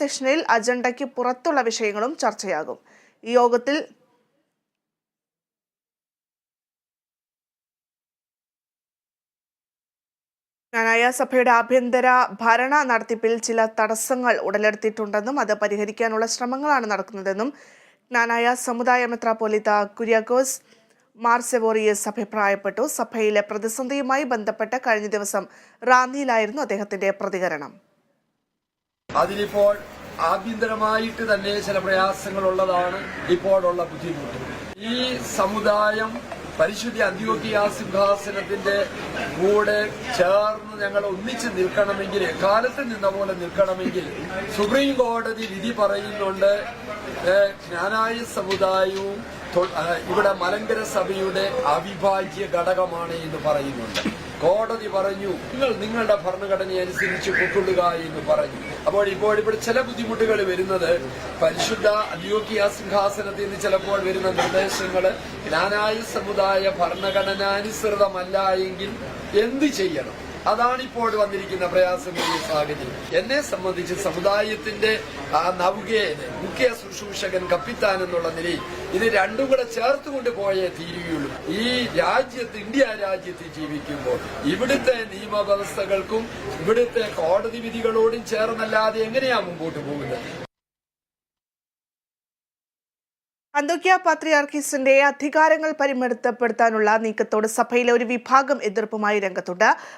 സെഷനിൽ അജണ്ടയ്ക്ക് പുറത്തുള്ള വിഷയങ്ങളും ചർച്ചയാകും. ഈ യോഗത്തിൽ ജ്ഞാനായ സഭയുടെ ആഭ്യന്തര ഭരണ നടത്തിപ്പിൽ ചില തടസ്സങ്ങൾ ഉടലെടുത്തിട്ടുണ്ടെന്നും അത് പരിഹരിക്കാനുള്ള ശ്രമങ്ങളാണ് നടക്കുന്നതെന്നും ജ്ഞാനായ സമുദായ മെത്രാപ്പോലീത്ത കുര്യാക്കോസ് മാർ സെവോറിയസ് അഭിപ്രായപ്പെട്ടു. സഭയിലെ പ്രതിസന്ധിയുമായി ബന്ധപ്പെട്ട് കഴിഞ്ഞ ദിവസം റാന്നിയിലായിരുന്നു അദ്ദേഹത്തിന്റെ പ്രതികരണം. അതിലിപ്പോൾ ആഭ്യന്തരമായിട്ട് തന്നെ ചില പ്രയാസങ്ങളുള്ളതാണ് ഇപ്പോഴുള്ള ബുദ്ധിമുട്ട്. ഈ സമുദായം പരിശുദ്ധ അന്ത്യോക്യ സിംഹാസനത്തിന്റെ കൂടെ ചേർന്ന് ഞങ്ങൾ ഒന്നിച്ച് നിൽക്കണമെങ്കിൽ, എക്കാലത്ത് നിന്ന പോലെ നിൽക്കണമെങ്കിൽ സുപ്രീം കോടതി വിധി പറയുന്നുണ്ട്. ജ്ഞാനായ സമുദായവും ഇവിടെ മലങ്കര സഭയുടെ അവിഭാജ്യ ഘടകമാണ് എന്ന് പറയുന്നുണ്ട്. കോടതി പറഞ്ഞു നിങ്ങളുടെ ഭരണഘടന അനുസരിച്ച് പൊക്കൊള്ളുക എന്ന് പറഞ്ഞു. അപ്പോൾ ഇവിടെ ചില ബുദ്ധിമുട്ടുകൾ വരുന്നത് പരിശുദ്ധ അന്ത്യോക്യ സിംഹാസനത്തിൽ നിന്ന് ചിലപ്പോൾ വരുന്ന നിർദ്ദേശങ്ങൾ ജ്ഞാനായ സമുദായ ഭരണഘടനാനുസൃതമല്ല എങ്കിൽ എന്ത് ചെയ്യണം? അതാണിപ്പോൾ വന്നിരിക്കുന്ന പ്രയാസമായ സാഹചര്യം. എന്നെ സംബന്ധിച്ച് സമുദായത്തിന്റെ നൗകേനെ മുഖ്യ ശുശ്രൂഷകൻ കപ്പിത്താൻ എന്നുള്ള നിലയിൽ ഇത് രണ്ടും കൂടെ ചേർത്തുകൊണ്ട് പോയേ തീരുകയുള്ളൂ. ഈ രാജ്യത്ത്, ഇന്ത്യ രാജ്യത്ത് ജീവിക്കുമ്പോൾ ഇവിടുത്തെ നിയമവ്യവസ്ഥകൾക്കും ഇവിടുത്തെ കോടതി വിധികളോടും ചേർന്നല്ലാതെ എങ്ങനെയാ മുമ്പോട്ട് പോകുന്നത്? അന്ത്യോക്യ പാത്രിയാർക്കീസിന്റെ അധികാരങ്ങൾ പരിമിതപ്പെടുത്താനുള്ള നീക്കത്തോട് സഭയിലെ ഒരു വിഭാഗം എതിർപ്പുമായി രംഗത്തുണ്ട്.